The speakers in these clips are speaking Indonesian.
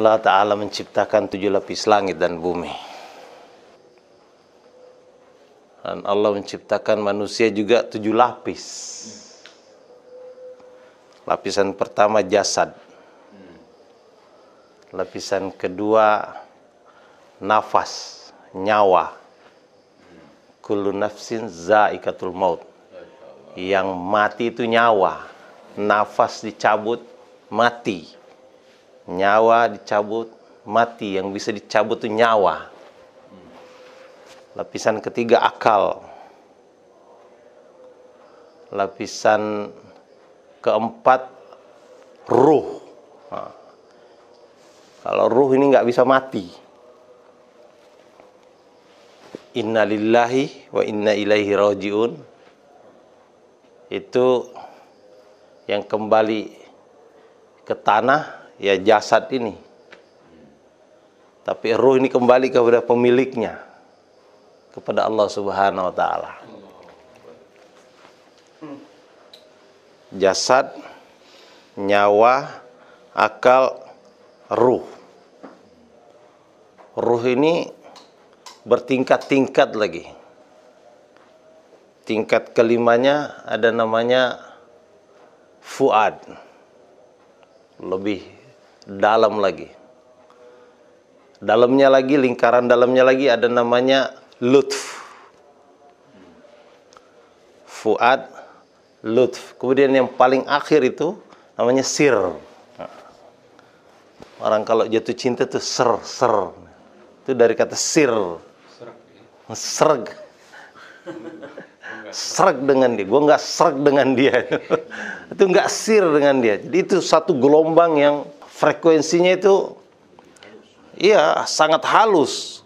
Allah Ta'ala menciptakan 7 lapis langit dan bumi. Dan Allah menciptakan manusia juga 7 lapis. Lapisan pertama jasad. Lapisan kedua nafas, nyawa. Kullu nafsin zaikatul maut. Yang mati itu nyawa. Nafas dicabut, mati. Nyawa dicabut, mati. Yang bisa dicabut itu nyawa. Lapisan ketiga akal. Lapisan keempat ruh. Nah, kalau ruh ini nggak bisa mati. Inna lillahi wa inna ilaihi raji'un. Itu yang kembali ke tanah, ya jasad ini. Tapi ruh ini kembali kepada pemiliknya, kepada Allah Subhanahu wa Ta'ala. Jasad, nyawa, akal, ruh. Ruh ini bertingkat-tingkat lagi. Tingkat kelimanya ada namanya fuad. Lebih dalam lagi. Dalamnya lagi, lingkaran dalamnya lagi ada namanya lutf. Fuad, lutf. Kemudian yang paling akhir itu namanya sir. Orang kalau jatuh cinta itu ser. Itu dari kata sir. Serg. Serg dengan dia. Gue nggak serg dengan dia. Itu nggak sir dengan dia. Jadi itu satu gelombang yang frekuensinya itu iya sangat halus.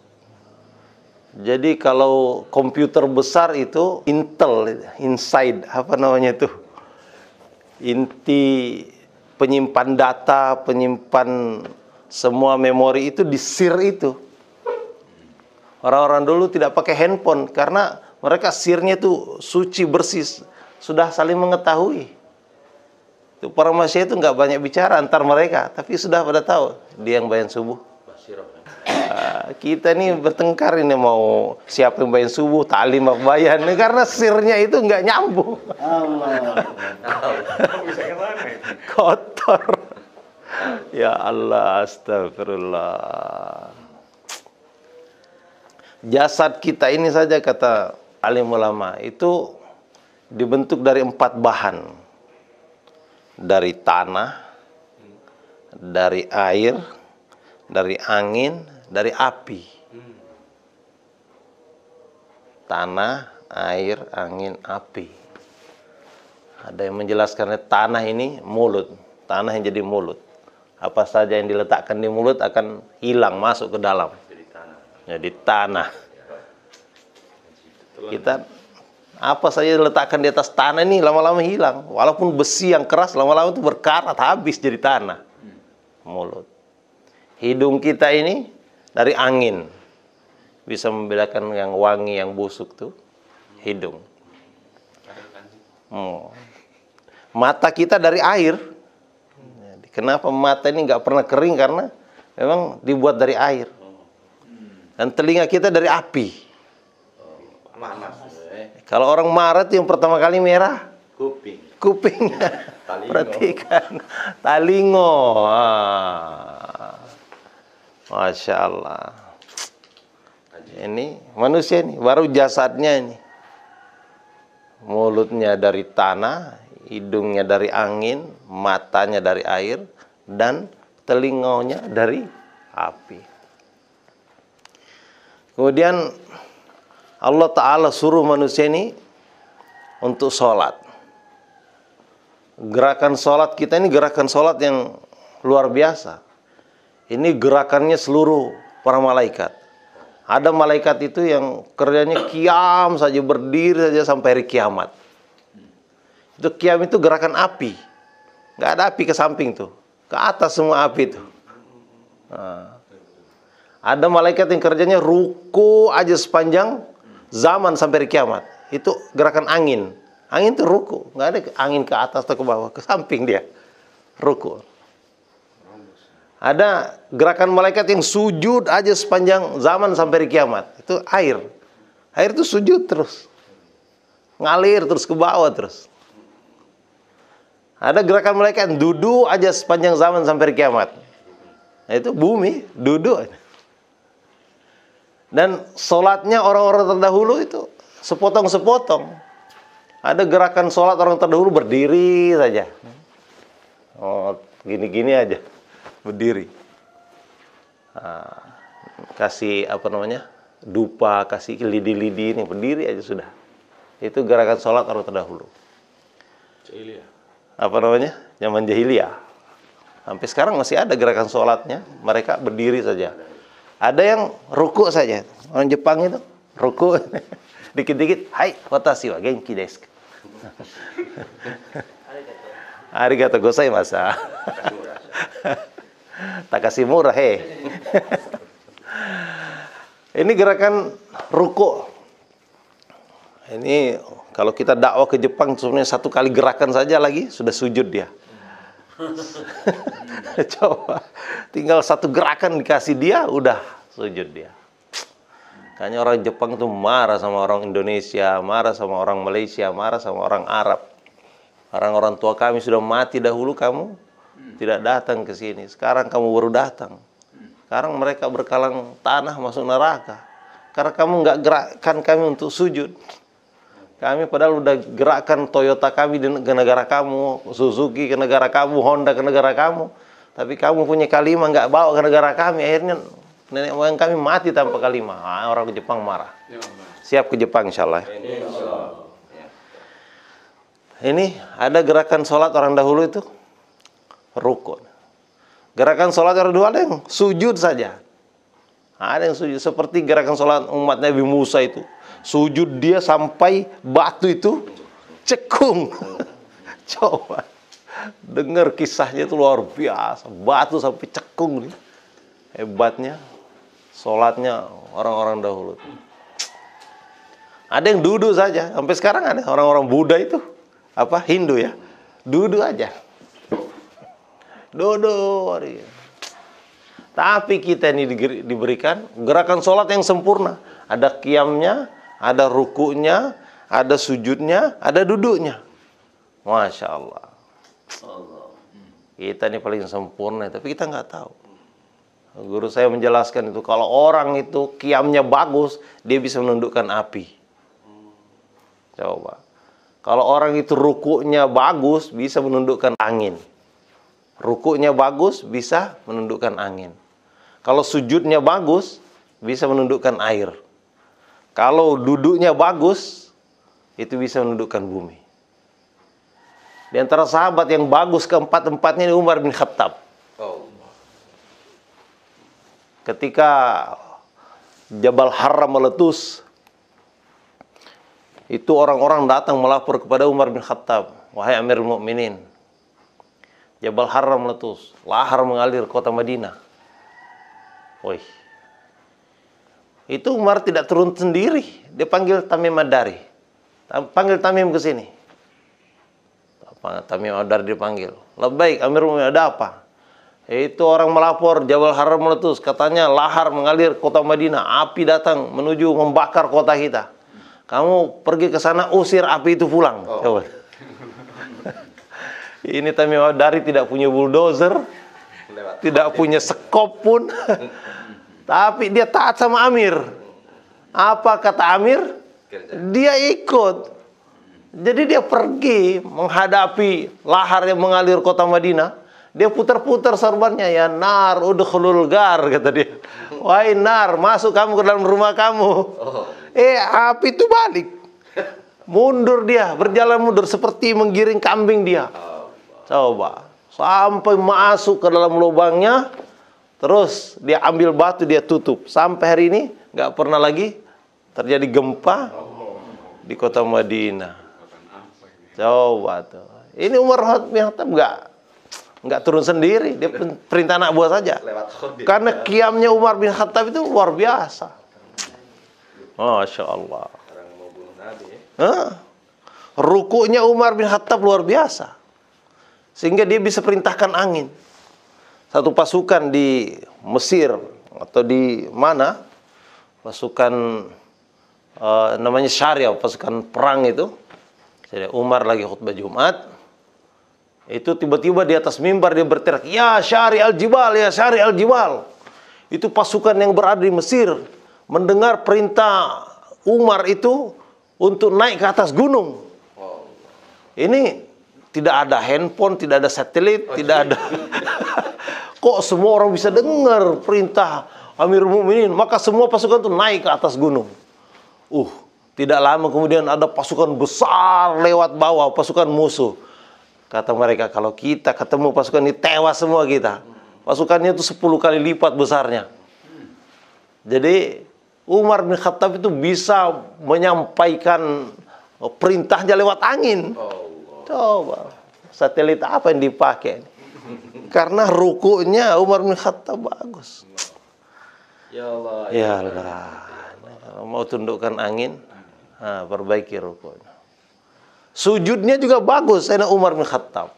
Jadi kalau komputer besar itu Intel, inside, apa namanya itu? Inti penyimpan data, penyimpan semua memori itu di SIR itu. Orang-orang dulu tidak pakai handphone karena mereka SIR-nya itu suci, bersih, sudah saling mengetahui. Itu para manusia itu nggak banyak bicara antar mereka, tapi sudah pada tahu dia yang bayan subuh. Kita nih bertengkar ini mau siapa yang bayan subuh, taklim apa bayan, karena sirnya itu nggak nyambung. Kotor. Ya Allah, astagfirullah. Jasad kita ini saja kata alim ulama itu dibentuk dari 4 bahan. Dari tanah, dari air, dari angin, dari api. Tanah, air, angin, api. Ada yang menjelaskan tanah ini mulut. Tanah yang jadi mulut. Apa saja yang diletakkan di mulut akan hilang, masuk ke dalam. Jadi tanah. Kita apa saja diletakkan di atas tanah ini lama-lama hilang. Walaupun besi yang keras lama-lama itu berkarat, habis jadi tanah. Mulut. Hidung kita ini dari angin. Bisa membedakan yang wangi, yang busuk tuh hidung. Mata kita dari air. Kenapa mata ini nggak pernah kering? Karena memang dibuat dari air. Dan telinga kita dari api. Kalau orang marah tuh yang pertama kali merah kupingnya. Perhatikan. Talingo. Masya Allah. Ini manusia ini, baru jasadnya ini. Mulutnya dari tanah, hidungnya dari angin, matanya dari air, dan telinganya dari api. Kemudian Allah Ta'ala suruh manusia ini untuk sholat. Gerakan sholat kita ini gerakan sholat yang luar biasa. Ini gerakannya seluruh para malaikat. Ada malaikat itu yang kerjanya qiyam saja, berdiri saja sampai hari kiamat. Itu qiyam itu gerakan api. Nggak ada api ke samping tuh. Ke atas semua api itu. Nah. Ada malaikat yang kerjanya ruku aja sepanjang zaman sampai hari kiamat. Itu gerakan angin. Angin itu ruku. Nggak ada angin ke atas atau ke bawah. Ke samping dia. Ruku. Ada gerakan malaikat yang sujud aja sepanjang zaman sampai kiamat. Itu air. Air itu sujud terus. Ngalir terus ke bawah terus. Ada gerakan malaikat yang duduk aja sepanjang zaman sampai kiamat. Nah, itu bumi, duduk. Dan sholatnya orang-orang terdahulu itu sepotong-sepotong. Ada gerakan sholat orang terdahulu berdiri saja. Oh, gini-gini aja. Berdiri. Nah, kasih apa namanya? Dupa, kasih lidi-lidi ini berdiri aja sudah. Itu gerakan sholat orang terdahulu. Jahiliyah. Apa namanya? Zaman jahiliyah. Sampai sekarang masih ada gerakan sholatnya. Mereka berdiri saja. Ada yang ruku saja. Orang Jepang itu ruku. Dikit-dikit, hai, watashi wa genki desu. Arigatou gozaimasu. Takasih murah, he. Ini gerakan ruku. Ini kalau kita dakwah ke Jepang sebenarnya satu kali gerakan saja lagi sudah sujud dia. Coba tinggal satu gerakan dikasih dia udah sujud dia. Kayaknya orang Jepang itu marah sama orang Indonesia, marah sama orang Malaysia, marah sama orang Arab. Orang-orang tua kami sudah mati dahulu, kamu tidak datang ke sini. Sekarang kamu baru datang. Sekarang mereka berkalang tanah masuk neraka. Karena kamu nggak gerakkan kami untuk sujud. Kami padahal udah gerakkan Toyota kami ke negara kamu, Suzuki ke negara kamu, Honda ke negara kamu. Tapi kamu punya kalimah nggak bawa ke negara kami. Akhirnya nenek moyang kami mati tanpa kalimah. Nah, orang Jepang marah. Siap ke Jepang insya Allah. Ini ada gerakan sholat orang dahulu itu rukun. Gerakan sholat orang dahulu ada yang sujud saja. Ada yang sujud seperti gerakan sholat umat Nabi Musa itu. Sujud dia sampai batu itu cekung. Coba dengar kisahnya itu luar biasa. Batu sampai cekung nih. Hebatnya sholatnya orang-orang dahulu. Ada yang duduk saja. Sampai sekarang ada orang-orang Buddha itu. Apa? Hindu ya. Duduk aja. Duduk. Tapi kita ini diberikan gerakan sholat yang sempurna. Ada qiyamnya, ada rukunya, ada sujudnya, ada duduknya. Masya Allah. Kita ini paling sempurna, tapi kita nggak tahu. Guru saya menjelaskan itu, kalau orang itu qiyamnya bagus, dia bisa menundukkan api. Coba. Kalau orang itu rukunya bagus, bisa menundukkan angin. Rukunya bagus, bisa menundukkan angin. Kalau sujudnya bagus, bisa menundukkan air. Kalau duduknya bagus, itu bisa menundukkan bumi. Di antara sahabat yang bagus keempat-empatnya ini Umar bin Khattab. Ketika Jabal Haram meletus, itu orang-orang datang melapor kepada Umar bin Khattab. Wahai Amirul Mukminin, Jabal Haram meletus, lahar mengalir kota Madinah. Woi, itu Umar tidak turun sendiri. Dia panggil Tamim Ad-Dari. Panggil Tamim ke sini. Tamim Ad-Dari dipanggil. Labbaik, Amirul Mukminin, ada apa? Itu orang melapor Jabal Haram meletus. Katanya lahar mengalir kota Madinah. Api datang menuju membakar kota kita. Kamu pergi ke sana, usir api itu pulang. Coba. Ini Tamim Ad-Dari tidak punya bulldozer, tidak punya sekop pun. Tapi dia taat sama Amir. Apa kata Amir? Dia ikut. Jadi dia pergi menghadapi lahar yang mengalir kota Madinah. Dia putar-putar sorbannya. Ya nar, udkhulul gar, kata dia. Wahai nar, masuk kamu ke dalam rumah kamu. Api itu balik. Mundur dia, berjalan mundur seperti menggiring kambing dia. Coba. Sampai masuk ke dalam lubangnya. Terus dia ambil batu, dia tutup. Sampai hari ini nggak pernah lagi terjadi gempa di kota Madinah. Coba tuh. Ini Umar bin Khattab nggak turun sendiri. Dia perintah anak buah saja. Karena qiyamnya Umar bin Khattab itu luar biasa. Masya Allah. Rukunya Umar bin Khattab luar biasa. Sehingga dia bisa perintahkan angin. satu pasukan di Mesir atau di mana, pasukan namanya Syariah, pasukan perang itu. Jadi Umar lagi khutbah Jumat, itu tiba-tiba di atas mimbar dia berteriak, "Ya Syari al-Jibal, ya Syari al-Jibal." Itu pasukan yang berada di Mesir mendengar perintah Umar itu untuk naik ke atas gunung. Ini tidak ada handphone, tidak ada satelit, tidak ada. Kok semua orang bisa dengar perintah Amirul Mukminin? Maka semua pasukan itu naik ke atas gunung. Tidak lama kemudian ada pasukan besar lewat bawah, pasukan musuh. Kata mereka, kalau kita ketemu pasukan ini, tewas semua kita. Pasukannya itu 10 kali lipat besarnya. Jadi Umar bin Khattab itu bisa menyampaikan perintahnya lewat angin. Coba, satelit apa yang dipakai? Karena rukunya Umar bin Khattab bagus. Ya Allah. Ya Allah. Mau tundukkan angin, perbaiki rukunya. Sujudnya juga bagus, Sayyidina Umar bin Khattab.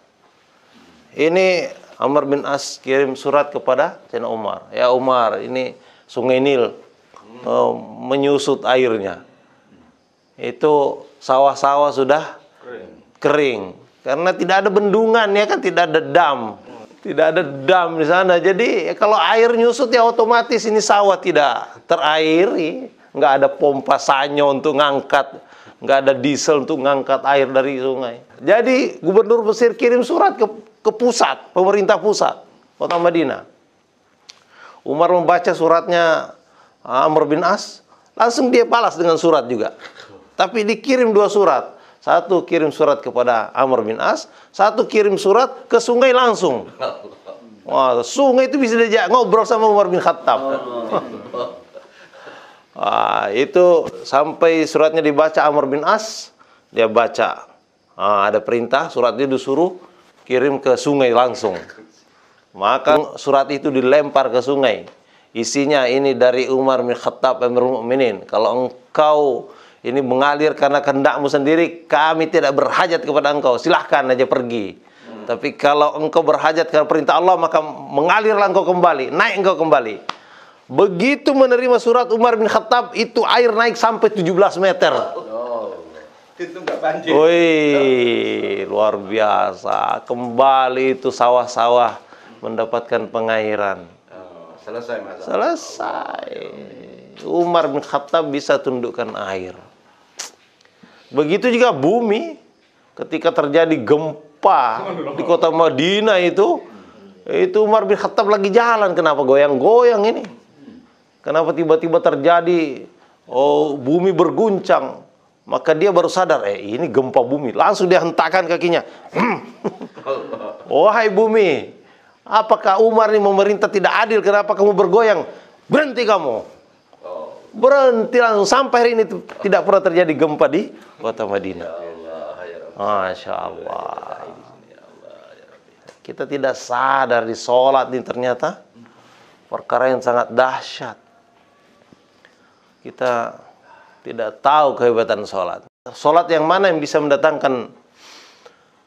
Ini Amr bin As kirim surat kepada Sayyidina Umar. Ya Umar, ini Sungai Nil menyusut airnya. Itu sawah-sawah sudah kering. Karena tidak ada bendungan, ya kan, tidak ada dam. Tidak ada dam di sana. Jadi kalau air nyusut ya otomatis ini sawah tidak terairi. Nggak ada pompa sanyo untuk ngangkat. Nggak ada diesel untuk ngangkat air dari sungai. Jadi gubernur Mesir kirim surat ke pusat, pemerintah pusat, kota Madinah. Umar membaca suratnya Amr bin As, langsung dia balas dengan surat juga. Tapi dikirim 2 surat. Satu kirim surat kepada Amr bin As, satu kirim surat ke sungai langsung. Wah, sungai itu bisa diajak ngobrol sama Umar bin Khattab. Itu sampai suratnya dibaca Amr bin As, dia baca. Ada perintah, surat itu disuruh kirim ke sungai langsung. Maka surat itu dilempar ke sungai. Isinya ini dari Umar bin Khattab Amirul Mukminin. Kalau engkau ini mengalir karena kehendakmu sendiri, kami tidak berhajat kepada engkau. Silahkan aja pergi. Tapi kalau engkau berhajat karena perintah Allah, maka mengalirlah engkau kembali. Naik engkau kembali. Begitu menerima surat Umar bin Khattab, itu air naik sampai 17 meter. Itu nggak banjir. Wih, luar biasa. Kembali itu sawah-sawah mendapatkan pengairan. Selesai masalah. Selesai. Umar bin Khattab bisa tundukkan air. Begitu juga bumi. Ketika terjadi gempa di kota Madinah itu Umar bin Khattab lagi jalan. Kenapa goyang-goyang ini? Kenapa tiba-tiba terjadi bumi berguncang? Maka dia baru sadar, ini gempa bumi. Langsung dia hentakkan kakinya. Wahai bumi, apakah Umar ini memerintah tidak adil? Kenapa kamu bergoyang? Berhenti kamu. Berhenti langsung. Sampai hari ini tidak pernah terjadi gempa di kota Madinah. Masya Allah. Kita tidak sadar di sholat ini ternyata perkara yang sangat dahsyat. Kita tidak tahu kehebatan sholat. Sholat yang mana yang bisa mendatangkan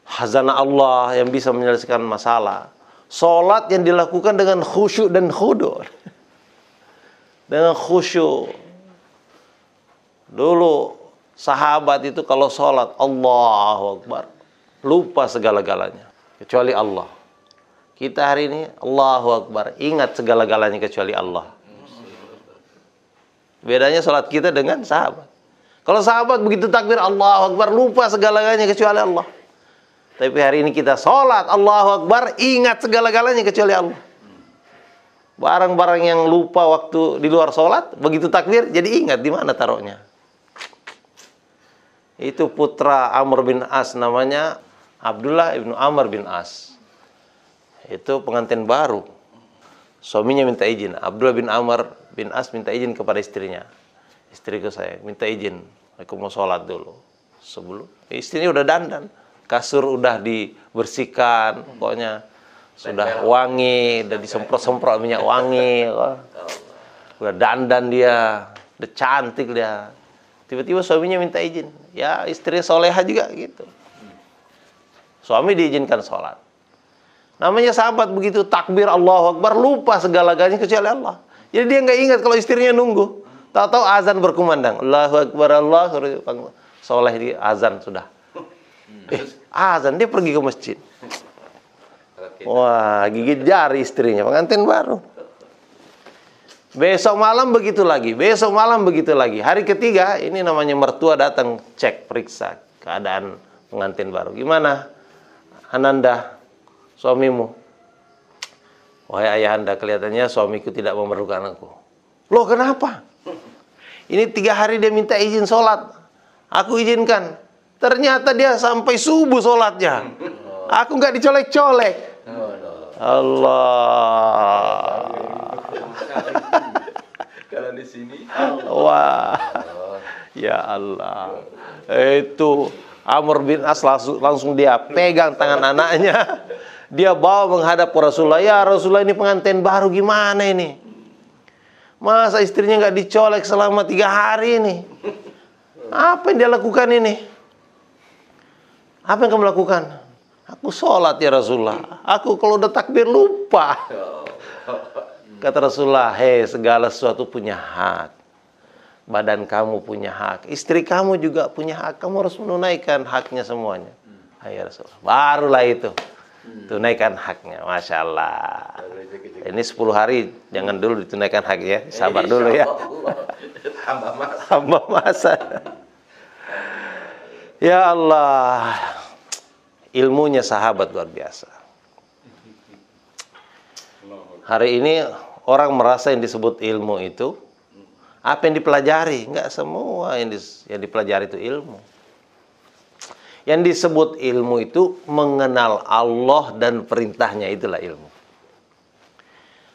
khazanah Allah, yang bisa menyelesaikan masalah. Sholat yang dilakukan dengan khusyuk dan khudu'. Dengan khusyuk. Dulu sahabat itu kalau sholat, Allahu Akbar, lupa segala-galanya kecuali Allah. Kita hari ini Allahu Akbar, ingat segala-galanya kecuali Allah. Bedanya sholat kita dengan sahabat. Kalau sahabat begitu takbir Allahu Akbar, lupa segala-galanya kecuali Allah. Tapi hari ini kita sholat Allahu Akbar, ingat segala-galanya kecuali Allah. Barang-barang yang lupa waktu di luar sholat, begitu takbir jadi ingat di mana taruhnya. Itu putra Amr bin As, namanya Abdullah ibnu Amr bin As. Itu pengantin baru. Suaminya minta izin. Abdullah bin Amr bin As minta izin kepada istrinya. Istriku saya minta izin, aku mau sholat dulu. Sebelum istrinya udah dandan, kasur udah dibersihkan, pokoknya sudah wangi, udah disemprot-semprot minyak wangi, udah dandan dia, udah cantik dia. Tiba-tiba suaminya minta izin. Ya istrinya soleha juga gitu. Suami diizinkan sholat. Namanya sahabat begitu takbir Allahu Akbar lupa segala-galanya kecuali Allah. Jadi dia nggak ingat kalau istrinya nunggu. Tahu-tahu azan berkumandang. Allahu Akbar, Allahu Akbar. Soleh di azan sudah. Azan dia pergi ke masjid. Wah, gigit jari istrinya, pengantin baru. Besok malam begitu lagi, besok malam begitu lagi. Hari ketiga, ini namanya mertua datang cek, periksa keadaan pengantin baru. Gimana, Ananda, suamimu? Wahai ayah anda, kelihatannya suamiku tidak memerlukan aku. Loh, kenapa? Ini 3 hari dia minta izin sholat. Aku izinkan. Ternyata dia sampai subuh sholatnya. Aku nggak dicolek-colek. Allah. Kalau di sini, Wah. Ya Allah. Itu Amr bin As langsung dia pegang tangan anaknya. Dia bawa menghadap ke Rasulullah. Ya Rasulullah, ini pengantin baru gimana ini? Masa istrinya nggak dicolek selama 3 hari ini? Apa yang dia lakukan ini? Apa yang kamu lakukan? Aku sholat ya Rasulullah. Aku kalau udah takbir lupa. Kata Rasulullah, hei, segala sesuatu punya hak. Badan kamu punya hak. Istri kamu juga punya hak. Kamu harus menunaikan haknya semuanya. Ayo Rasulullah. Barulah itu. Tunaikan haknya. Masya Allah. Ini 10 hari. Jangan dulu ditunaikan haknya. Sabar dulu ya. Tambah masa. Ya Allah. Ilmunya sahabat luar biasa. Hari ini orang merasa yang disebut ilmu itu apa yang dipelajari. Enggak semua yang dipelajari itu ilmu. Yang disebut ilmu itu mengenal Allah dan perintahnya, itulah ilmu.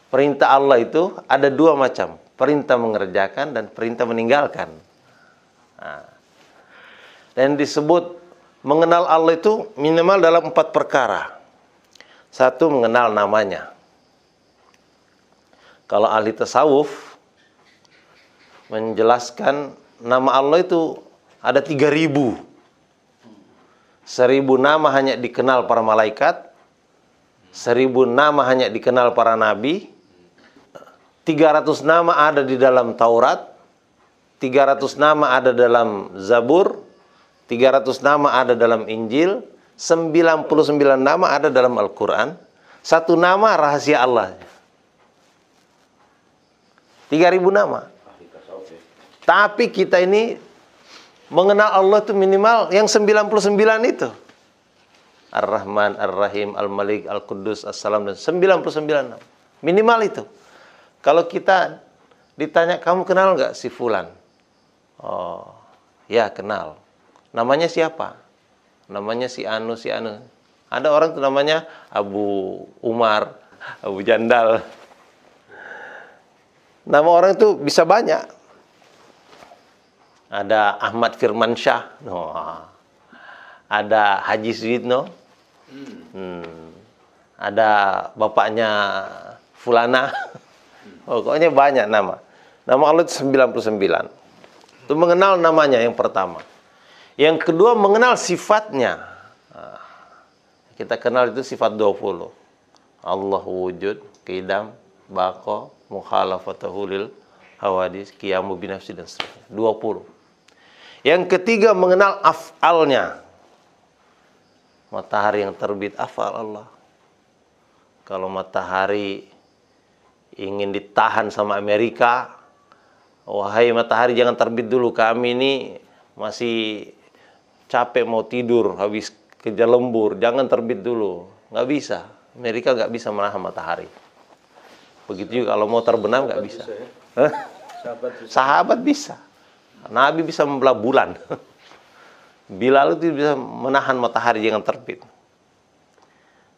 Perintah Allah itu ada 2 macam. Perintah mengerjakan dan perintah meninggalkan. Nah, dan disebut mengenal Allah itu minimal dalam 4 perkara. 1, mengenal namanya. Kalau ahli tasawuf menjelaskan nama Allah itu ada 3.000. 1.000 nama hanya dikenal para malaikat. 1.000 nama hanya dikenal para nabi. 300 nama ada di dalam Taurat. 300 nama ada dalam Zabur. 300 nama ada dalam Injil. 99 nama ada dalam Al-Quran. 1 nama rahasia Allah. 3.000 nama. Tapi kita ini mengenal Allah itu minimal yang 99 itu. Ar-Rahman, Ar-Rahim, Al-Malik, Al-Quddus, As-Salam, dan 99 nama. Minimal itu. Kalau kita ditanya, kamu kenal nggak si Fulan? Oh, ya kenal. Namanya siapa? Namanya si Anu, si Anu. Ada orang tuh namanya Abu Umar, Abu Jandal. Nama orang itu bisa banyak. Ada Ahmad Firmansyah. Ada Haji Suyitno. Ada bapaknya Fulana. Pokoknya banyak nama. Nama Allah itu 99. Itu mengenal namanya yang pertama. Yang kedua mengenal sifatnya. Kita kenal itu sifat 20. Allah wujud, qidam, baqa, mukhalafatahu lil hawadis, qiyamu binafsi, dan seterusnya. 20. Yang ketiga mengenal af'alnya. Matahari yang terbit, af'al Allah. Kalau matahari ingin ditahan sama Amerika, wahai matahari jangan terbit dulu, kami ini masih capek mau tidur habis kejar lembur, jangan terbit dulu. Nggak bisa, Amerika nggak bisa menahan matahari. Begitu juga kalau mau terbenam nggak bisa. Sahabat bisa. Nabi bisa membelah bulan. Bilal itu bisa menahan matahari jangan terbit.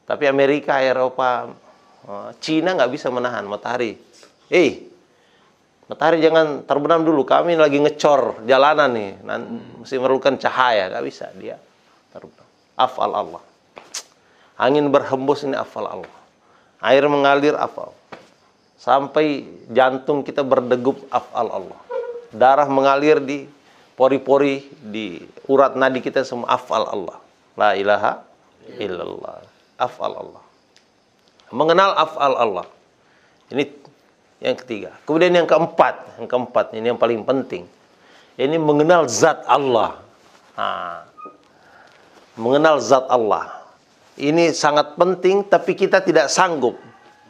Tapi Amerika, Eropa, Cina nggak bisa menahan matahari. Matahari jangan terbenam dulu, kami lagi ngecor jalanan nih, mesti memerlukan cahaya, nggak bisa dia terbenam. Afal Allah. Angin berhembus, ini afal Allah. Air mengalir, afal. Sampai jantung kita berdegup, afal Allah. Darah mengalir di pori-pori, di urat nadi kita semua, afal Allah. La ilaha illallah. Afal Allah. Mengenal af'al Allah. Ini yang ketiga. Kemudian yang keempat ini yang paling penting. Ini mengenal zat Allah. Mengenal zat Allah. Ini sangat penting, tapi kita tidak sanggup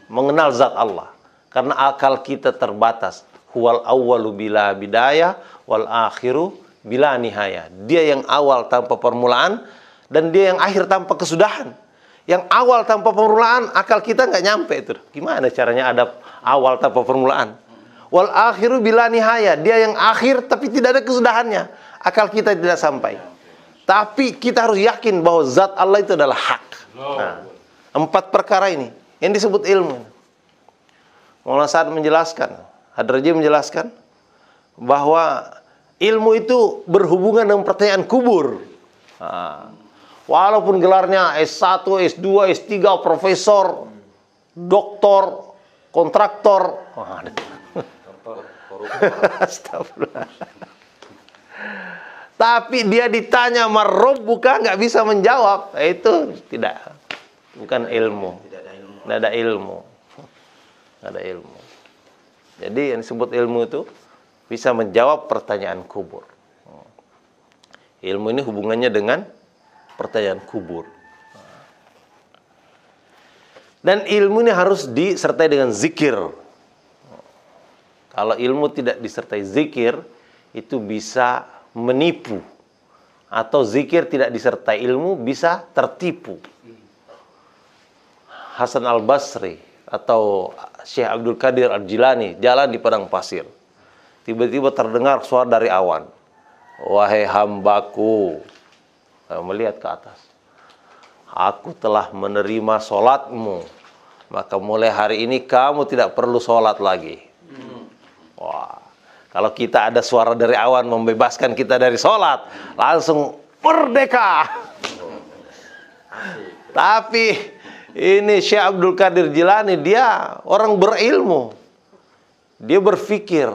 mengenal zat Allah. Karena akal kita terbatas. Huwal awwalu bila bidayah, wal akhiru bila nihayah. Dia yang awal tanpa permulaan, dan dia yang akhir tanpa kesudahan. Yang awal tanpa permulaan, akal kita nggak nyampe itu. Gimana caranya ada awal tanpa permulaan? Wal akhiru bila nihayah. Dia yang akhir tapi tidak ada kesudahannya. Akal kita tidak sampai. Tapi kita harus yakin bahwa zat Allah itu adalah hak. Nah, 4 perkara ini yang disebut ilmu. Maulana Sa'ad menjelaskan, Hadraji menjelaskan bahwa ilmu itu berhubungan dengan pertanyaan kubur. Walaupun gelarnya S1, S2, S3, profesor, doktor, kontraktor. Astagfirullah. Tapi dia ditanya marrabbuka nggak bisa menjawab. Itu tidak, bukan ilmu. Tidak ada ilmu. Tidak ada ilmu. Jadi yang disebut ilmu itu bisa menjawab pertanyaan kubur. Ilmu ini hubungannya dengan pertanyaan kubur. Dan ilmu ini harus disertai dengan zikir. Kalau ilmu tidak disertai zikir, itu bisa menipu. Atau zikir tidak disertai ilmu, bisa tertipu. Hasan al-Basri atau Syekh Abdul Qadir al-Jilani jalan di padang pasir. Tiba-tiba terdengar suara dari awan. Wahai hambaku, saya melihat ke atas. Aku telah menerima sholatmu. Maka mulai hari ini kamu tidak perlu sholat lagi. Wah, kalau kita ada suara dari awan membebaskan kita dari sholat, langsung merdeka. Tapi ini Syekh Abdul Qadir Jilani, dia orang berilmu. Dia berpikir,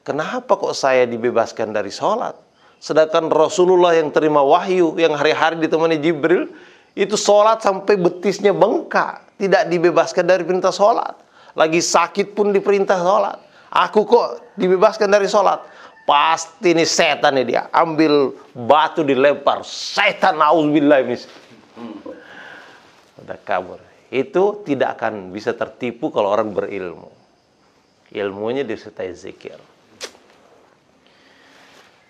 kenapa kok saya dibebaskan dari sholat? Sedangkan Rasulullah yang terima wahyu, yang hari-hari ditemani Jibril, itu sholat sampai betisnya bengkak. Tidak dibebaskan dari perintah sholat. Lagi sakit pun diperintah sholat. Aku kok dibebaskan dari sholat? Pasti ini setan nih dia. Ambil batu dilempar. Setan, na'udzubillah. Udah kabur. Itu tidak akan bisa tertipu kalau orang berilmu. Ilmunya disertai zikir.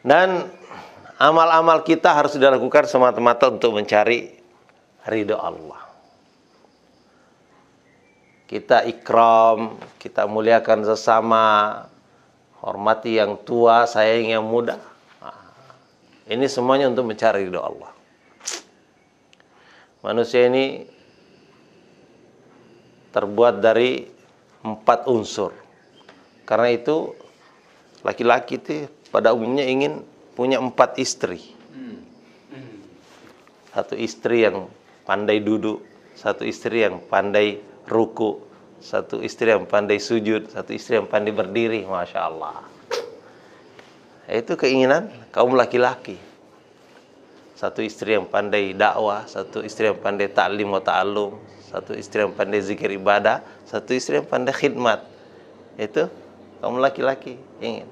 Dan amal-amal kita harus dilakukan semata-mata untuk mencari ridho Allah. Kita ikram, kita muliakan sesama, hormati yang tua, sayangi yang muda. Ini semuanya untuk mencari ridho Allah. Manusia ini terbuat dari 4 unsur. Karena itu laki-laki itu pada umumnya ingin punya 4 istri. 1 istri yang pandai duduk, 1 istri yang pandai ruku, 1 istri yang pandai sujud, 1 istri yang pandai berdiri. Masya Allah. Itu keinginan kaum laki-laki. 1 istri yang pandai dakwah, 1 istri yang pandai ta'lim wa ta'allum, 1 istri yang pandai zikir ibadah, 1 istri yang pandai khidmat. Itu kaum laki-laki ingin.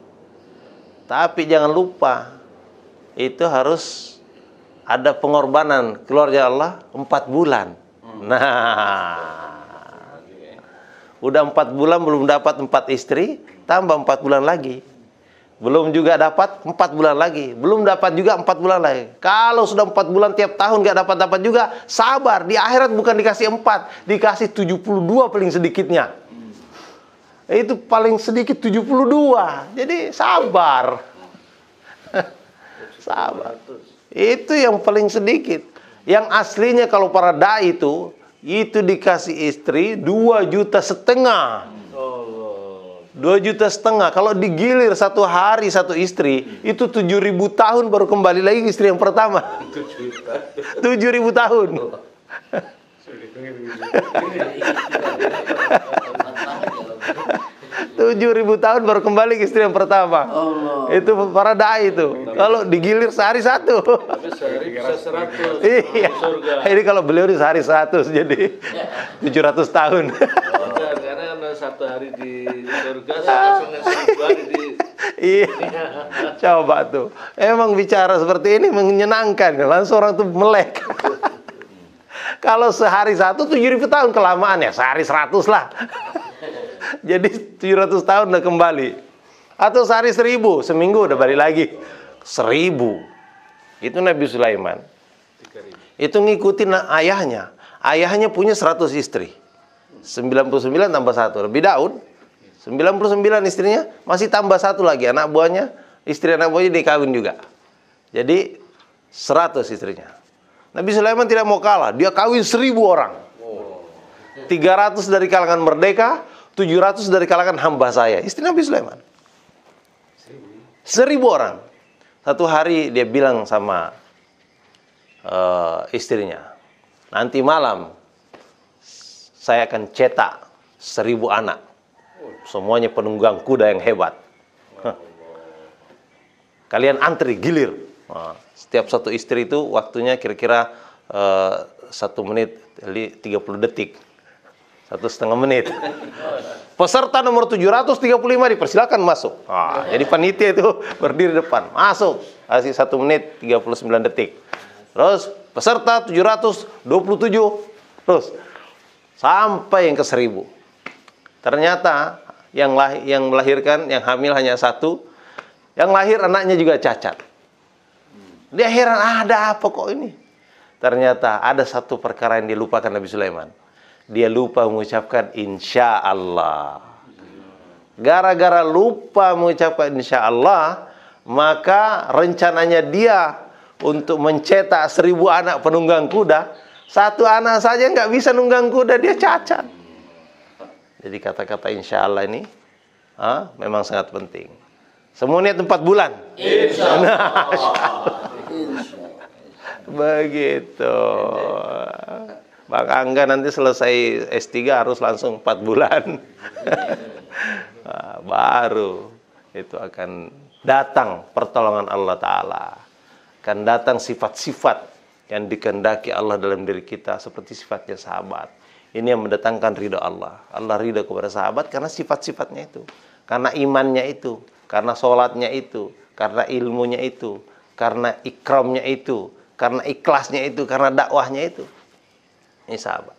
Tapi jangan lupa, itu harus ada pengorbanan keluarga Allah 4 bulan. Nah, udah 4 bulan belum dapat 4 istri, tambah 4 bulan lagi. Belum juga dapat 4 bulan lagi. Belum dapat juga 4 bulan lagi. Kalau sudah 4 bulan tiap tahun gak dapat-dapat juga, sabar. Di akhirat bukan dikasih 4, dikasih 72 paling sedikitnya. Itu paling sedikit 72. Jadi sabar. Sabar. Itu yang paling sedikit. Yang aslinya kalau para dai itu dikasih istri 2,5 juta. 2,5 juta. Kalau digilir 1 hari 1 istri, itu 7.000 tahun baru kembali lagi istri yang pertama. 7.000 tahun. 7.000 tahun baru kembali ke istri yang pertama. Itu para dai itu. Kalau digilir sehari satu. Tapi sehari bisa 100. Iya. Surga. Ini kalau beliau di sehari 100 jadi 700 tahun. Bukan, karena satu hari di surga, Senin 1000 hari di... Iya. Coba tuh. Emang bicara seperti ini menyenangkan. Langsung orang tuh melek. Kalau sehari 7.000 tahun kelamaan ya. Sehari 100 lah. Jadi 700 tahun udah kembali. Atau sehari 1000, seminggu udah balik lagi. 1000. Itu Nabi Sulaiman. Itu ngikutin ayahnya. Ayahnya punya 100 istri. 99 tambah 1. Nabi Daud 99 istrinya, masih tambah 1 lagi anak buahnya. Istri anak buahnya dikawin juga. Jadi 100 istrinya. Nabi Sulaiman tidak mau kalah. Dia kawin 1000 orang. 300 dari kalangan merdeka, 700 dari kalangan hamba saya. Istri Nabi Sulaiman 1000 orang. Satu hari dia bilang sama istrinya, nanti malam saya akan cetak 1000 anak. Semuanya penunggang kuda yang hebat. Kalian antri, gilir. Setiap satu istri itu waktunya kira-kira 1 menit 30 detik. 1,5 menit. Peserta nomor 735 dipersilakan masuk. Jadi panitia itu berdiri depan. Masuk. Kasih 1 menit 39 detik. Terus peserta 727. Terus sampai yang ke 1000. Ternyata yang melahirkan, yang hamil hanya 1. Yang lahir anaknya juga cacat. Dia heran, ada apa kok ini? Ternyata ada satu perkara yang dilupakan Nabi Sulaiman. Dia lupa mengucapkan insya Allah. Gara-gara lupa mengucapkan insya Allah, maka rencananya dia untuk mencetak 1000 anak penunggang kuda, 1 anak saja nggak bisa nunggang kuda, dia cacat. Jadi kata-kata insya Allah ini memang sangat penting. Semua niat 4 bulan. Insya Allah. Begitu. Bang Angga nanti selesai S3 harus langsung 4 bulan. Baru itu akan datang pertolongan Allah Ta'ala. Akan datang sifat-sifat yang dikehendaki Allah dalam diri kita, seperti sifatnya sahabat. Ini yang mendatangkan ridha Allah. Allah ridha kepada sahabat karena sifat-sifatnya itu, karena imannya itu, karena sholatnya itu, karena ilmunya itu, karena ikramnya itu, karena ikhlasnya itu, karena dakwahnya itu. Ini sahabat.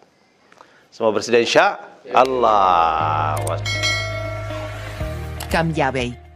Semua bersedia insya Allah. Cambiabei.